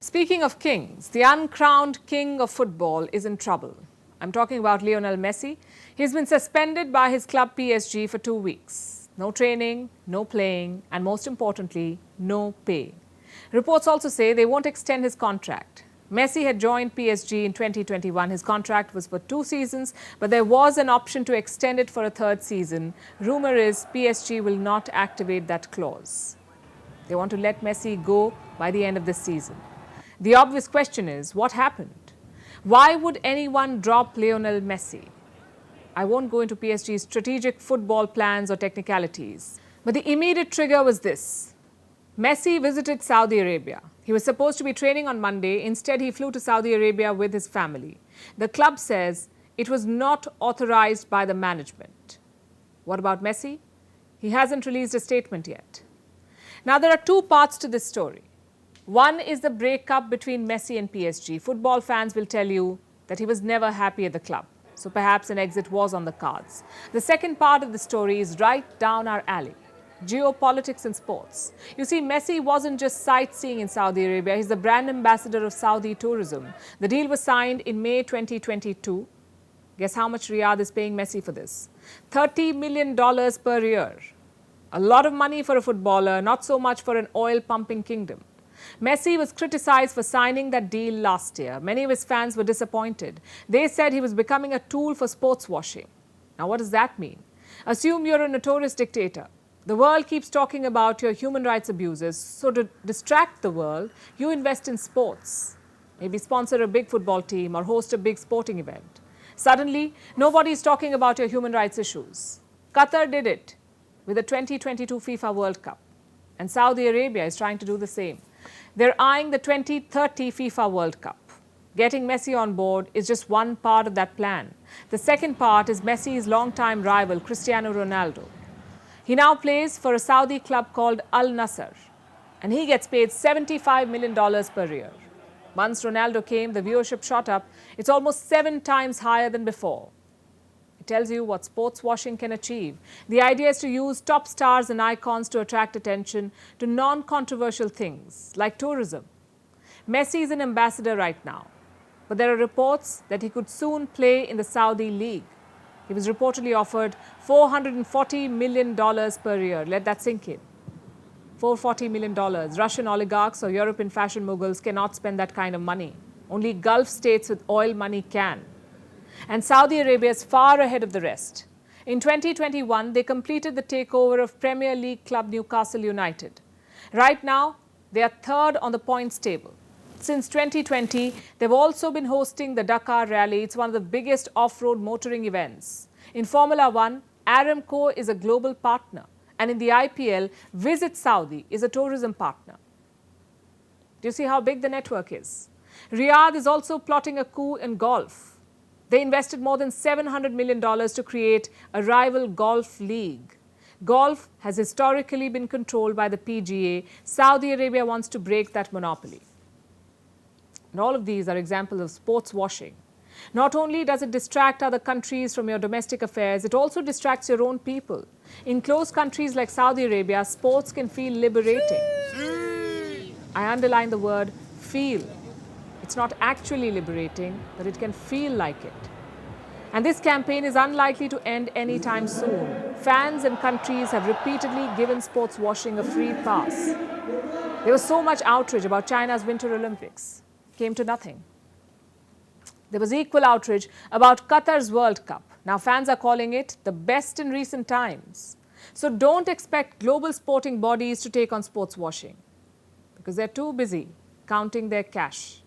Speaking of kings, the uncrowned king of football is in trouble. I'm talking about Lionel Messi. He's been suspended by his club PSG for 2 weeks. No training, no playing, and most importantly, no pay. Reports also say they won't extend his contract. Messi had joined PSG in 2021. His contract was for 2 seasons, but there was an option to extend it for a 3rd season. Rumor is PSG will not activate that clause. They want to let Messi go by the end of this season. The obvious question is, what happened? Why would anyone drop Lionel Messi? I won't go into PSG's strategic football plans or technicalities, but the immediate trigger was this. Messi visited Saudi Arabia. He was supposed to be training on Monday. Instead, he flew to Saudi Arabia with his family. The club says it was not authorized by the management. What about Messi? He hasn't released a statement yet. Now, there are 2 parts to this story. One is the breakup between Messi and PSG. Football fans will tell you that he was never happy at the club, so perhaps an exit was on the cards. The second part of the story is right down our alley. Geopolitics and sports. You see, Messi wasn't just sightseeing in Saudi Arabia. He's the brand ambassador of Saudi tourism. The deal was signed in May 2022. Guess how much Riyadh is paying Messi for this? $30 million per year. A lot of money for a footballer, not so much for an oil-pumping kingdom. Messi was criticized for signing that deal last year. Many of his fans were disappointed. They said he was becoming a tool for sports washing. Now, what does that mean? Assume you're a notorious dictator. The world keeps talking about your human rights abuses. So to distract the world, you invest in sports. Maybe sponsor a big football team or host a big sporting event. Suddenly, nobody is talking about your human rights issues. Qatar did it with the 2022 FIFA World Cup. And Saudi Arabia is trying to do the same. They're eyeing the 2030 FIFA World Cup. Getting Messi on board is just one part of that plan. The second part is Messi's longtime rival, Cristiano Ronaldo. He now plays for a Saudi club called Al Nassr, and he gets paid $75 million per year. Once Ronaldo came, the viewership shot up. It's almost 7 times higher than before. It tells you what sports washing can achieve. The idea is to use top stars and icons to attract attention to non-controversial things like tourism. Messi is an ambassador right now, but there are reports that he could soon play in the Saudi League. He was reportedly offered $440 million per year. Let that sink in. $440 million. Russian oligarchs or European fashion moguls cannot spend that kind of money. Only Gulf states with oil money can. And Saudi Arabia is far ahead of the rest. In 2021, they completed the takeover of Premier League club Newcastle United. Right now, they are 3rd on the points table. Since 2020, they've also been hosting the Dakar Rally. It's one of the biggest off-road motoring events. In Formula One, Aramco is a global partner. And in the IPL, Visit Saudi is a tourism partner. Do you see how big the network is? Riyadh is also plotting a coup in golf. They invested more than $700 million to create a rival golf league. Golf has historically been controlled by the PGA. Saudi Arabia wants to break that monopoly. And all of these are examples of sports washing. Not only does it distract other countries from your domestic affairs, it also distracts your own people. In close countries like Saudi Arabia, sports can feel liberating. I underline the word feel. It's not actually liberating, but it can feel like it. And this campaign is unlikely to end anytime soon. Fans and countries have repeatedly given sports washing a free pass. There was so much outrage about China's Winter Olympics. Came to nothing. There was equal outrage about Qatar's World Cup. Now fans are calling it the best in recent times. So don't expect global sporting bodies to take on sports washing because they're too busy counting their cash.